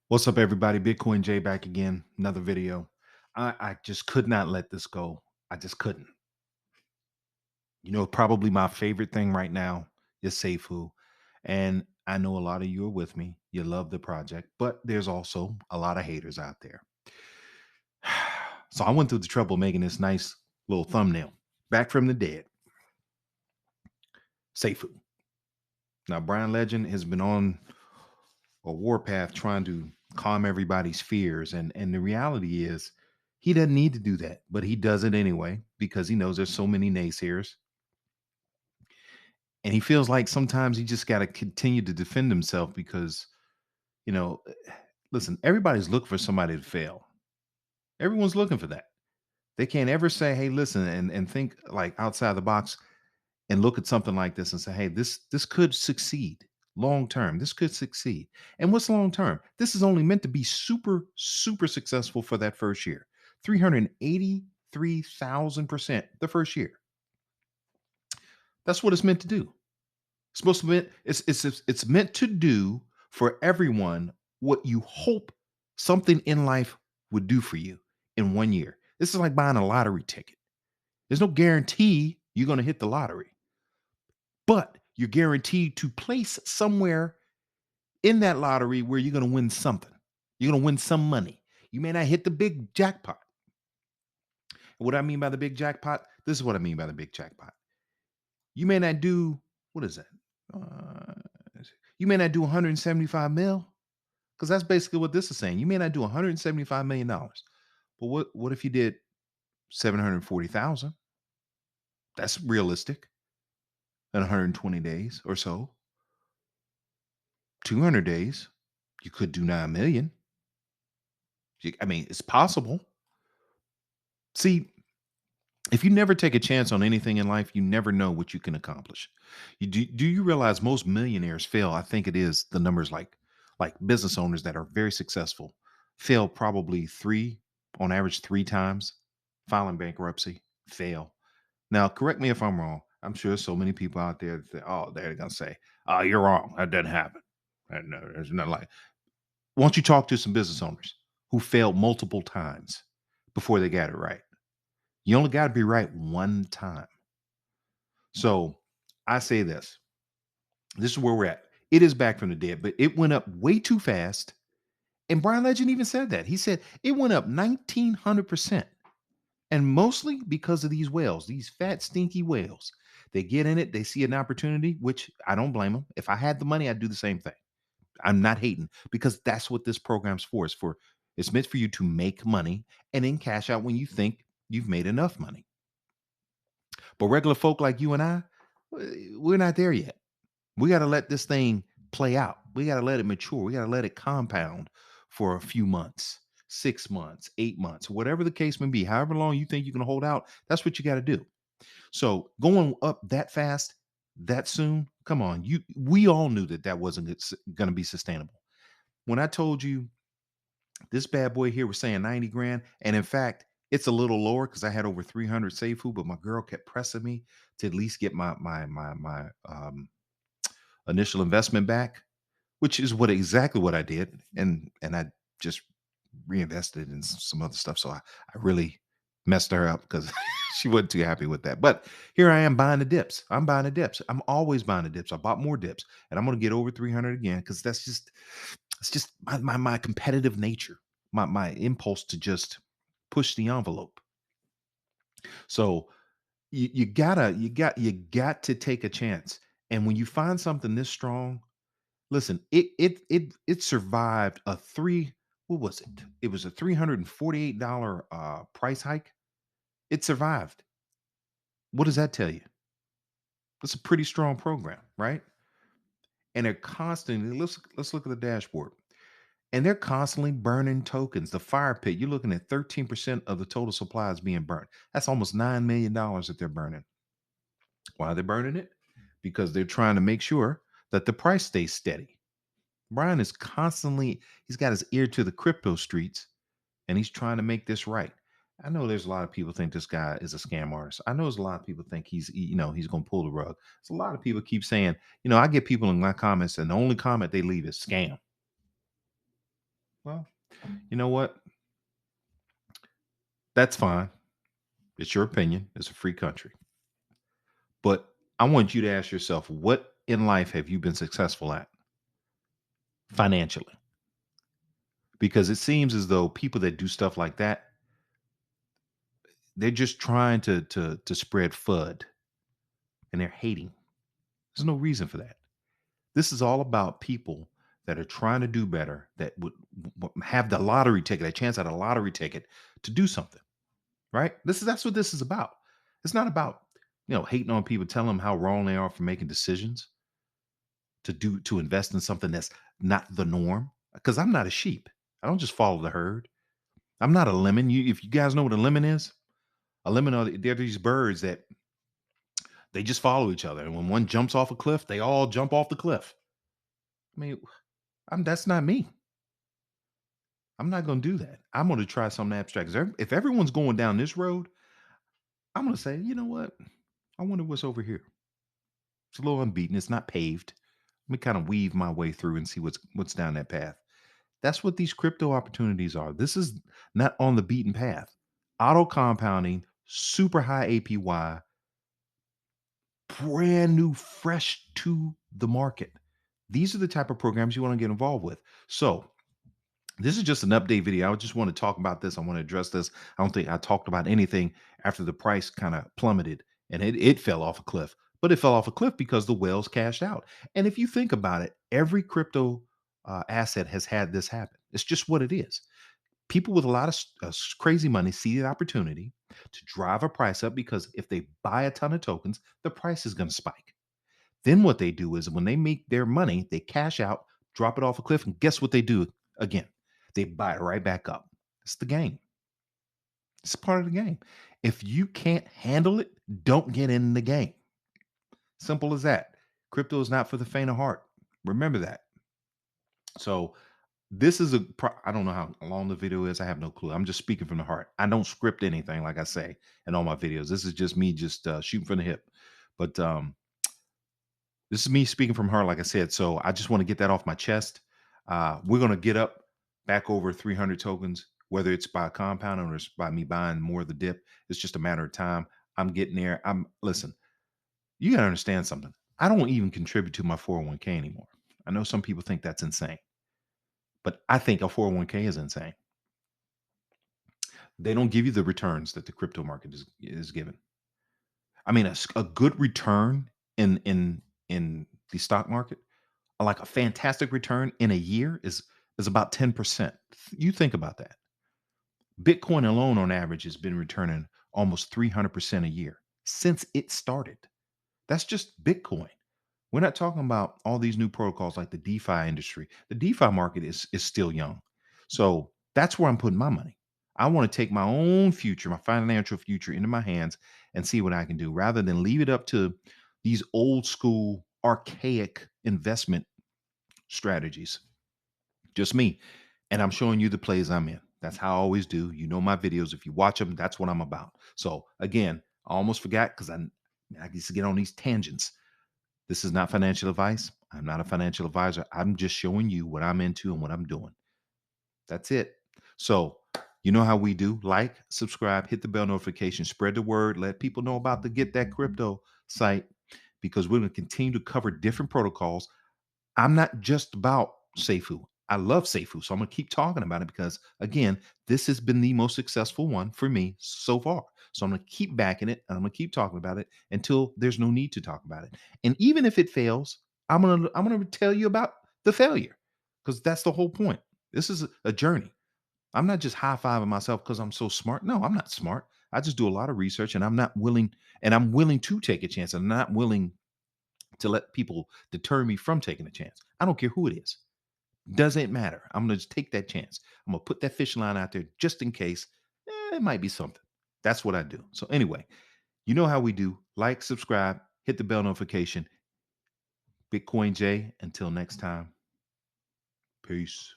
What's up, everybody? Bitcoin J back again. Another video. I just could not let this go. I just couldn't. Probably my favorite thing right now is Safuu. And I know a lot of you are with me. You love the project, but there's also a lot of haters out there. So I went through the trouble making this nice little thumbnail. Back from the dead. Safuu. Now, Brian Legend has been on a warpath trying to calm everybody's fears. And the reality is he doesn't need to do that, but he does it anyway because he knows there's so many naysayers. And he feels like sometimes he just got to continue to defend himself because, you know, listen, everybody's looking for somebody to fail. Everyone's looking for that. They can't ever say, hey, listen, and think like outside the box and look at something like this and say, hey, this could succeed long term. This could succeed. And what's long term? This is only meant to be super, super successful for that first year. 383,000% the first year. That's what it's meant to do. It's supposed to be it's meant to do for everyone what you hope something in life would do for you in 1 year. This is like buying a lottery ticket. There's no guarantee you're going to hit the lottery, but you're guaranteed to place somewhere in that lottery where you're going to win something. You're going to win some money. You may not hit the big jackpot. What I mean by the big jackpot, this is what I mean by the big jackpot. You may not do, what is that? Uh, you may not do 175 mil, because that's basically what this is saying. You may not do $175 million. But what if you did 740,000? That's realistic in 120 days or so. 200 days, you could do 9 million. I mean, it's possible. See, if you never take a chance on anything in life, you never know what you can accomplish. Do you realize most millionaires fail? I think it is the numbers like business owners that are very successful fail probably on average 3 times, filing bankruptcy, fail. Now, correct me if I'm wrong. I'm sure so many people out there that, oh, they're gonna say, "Oh, you're wrong. That doesn't happen." And no, there's nothing like. Once you talk to some business owners who failed multiple times before they got it right, you only got to be right one time. So I say this. This is where we're at. It is back from the dead, but it went up way too fast. And Brian Legend even said that. He said it went up 1900%. And mostly because of these whales, these fat, stinky whales. They get in it, they see an opportunity, which I don't blame them. If I had the money, I'd do the same thing. I'm not hating because that's what this program's for. It's meant for you to make money and then cash out when you think you've made enough money. But regular folk like you and I, we're not there yet. We got to let this thing play out. We got to let it mature. We got to let it compound for a few months, 6 months, 8 months, whatever the case may be. However long you think you can hold out, that's what you got to do. So going up that fast, that soon, come on. We all knew that wasn't going to be sustainable. When I told you this bad boy here was saying 90 grand, and in fact, it's a little lower because I had over 300 Safuu, but my girl kept pressing me to at least get my initial investment back, which is exactly what I did, and I just reinvested in some other stuff. So I really messed her up because she wasn't too happy with that. But here I am buying the dips. I'm buying the dips. I'm always buying the dips. I bought more dips, and I'm going to get over 300 again because it's just my competitive nature, my impulse to just push the envelope. So you got to take a chance. And when you find something this strong, listen, it survived a three. What was it? It was a $348 price hike. It survived. What does that tell you? It's a pretty strong program, right? And they're constantly let's look at the dashboard. And they're constantly burning tokens. The fire pit, you're looking at 13% of the total supply is being burned. That's almost $9 million that they're burning. Why are they burning it? Because they're trying to make sure that the price stays steady. Brian is constantly, he's got his ear to the crypto streets and he's trying to make this right. I know there's a lot of people think this guy is a scam artist. I know there's a lot of people think he's going to pull the rug. There's a lot of people keep saying, I get people in my comments and the only comment they leave is scam. Well, you know what? That's fine. It's your opinion. It's a free country. But I want you to ask yourself, what in life have you been successful at financially? Because it seems as though people that do stuff like that, they're just trying to spread FUD and they're hating. There's no reason for that. This is all about people that are trying to do better, that would have the lottery ticket, a chance at a lottery ticket to do something, right? That's what this is about. It's not about, hating on people, telling them how wrong they are for making decisions to invest in something that's not the norm. Because I'm not a sheep. I don't just follow the herd. I'm not a lemon. If you guys know what a lemon is, a lemon they're these birds that they just follow each other. And when one jumps off a cliff, they all jump off the cliff. I mean, that's not me. I'm not going to do that. I'm going to try something abstract. 'Cause if everyone's going down this road, I'm going to say, you know what? I wonder what's over here. It's a little unbeaten. It's not paved. Let me kind of weave my way through and see what's down that path. That's what these crypto opportunities are. This is not on the beaten path. Auto compounding, super high APY, brand new, fresh to the market. These are the type of programs you want to get involved with. So, this is just an update video. I just want to talk about this. I want to address this. I don't think I talked about anything after the price kind of plummeted and it fell off a cliff. But it fell off a cliff because the whales cashed out. And if you think about it, every crypto asset has had this happen. It's just what it is. People with a lot of crazy money see the opportunity to drive a price up because if they buy a ton of tokens, the price is going to spike. Then what they do is when they make their money, they cash out, drop it off a cliff, and guess what they do again? They buy it right back up. It's the game. It's part of the game. If you can't handle it, don't get in the game. Simple as that. Crypto is not for the faint of heart. Remember that. So this is I don't know how long the video is. I have no clue. I'm just speaking from the heart. I don't script anything, like I say in all my videos. This is just me just shooting from the hip. But this is me speaking from her, like I said. So I just want to get that off my chest. We're going to get up back over 300 tokens, whether it's by compounding or it's by me buying more of the dip. It's just a matter of time. I'm getting there. Listen, you got to understand something. I don't even contribute to my 401k anymore. I know some people think that's insane, but I think a 401k is insane. They don't give you the returns that the crypto market is given. I mean, a good return in the stock market, like a fantastic return in a year is about 10%. You think about that. Bitcoin alone on average has been returning almost 300% a year since it started. That's just Bitcoin. We're not talking about all these new protocols like the DeFi industry. The DeFi market is still young. So that's where I'm putting my money. I want to take my own future, my financial future into my hands and see what I can do rather than leave it up to these old school, archaic investment strategies. Just me. And I'm showing you the plays I'm in. That's how I always do. You know my videos. If you watch them, that's what I'm about. So again, I almost forgot because I used to get on these tangents. This is not financial advice. I'm not a financial advisor. I'm just showing you what I'm into and what I'm doing. That's it. So, you know how we do. Like, subscribe, hit the bell notification, spread the word, let people know about the Get That Crypto site because we're going to continue to cover different protocols. I'm not just about Safuu. I love Safuu, so I'm going to keep talking about it because, again, this has been the most successful one for me so far. So I'm going to keep backing it and I'm going to keep talking about it until there's no need to talk about it. And even if it fails, I'm going to tell you about the failure because that's the whole point. This is a journey. I'm not just high fiving myself because I'm so smart. No, I'm not smart. I just do a lot of research and I'm willing to take a chance. I'm not willing to let people deter me from taking a chance. I don't care who it is. Doesn't matter. I'm going to just take that chance. I'm going to put that fishing line out there just in case it might be something. That's what I do. So, anyway, you know how we do. Like, subscribe, hit the bell notification. Bitcoin J, until next time. Peace.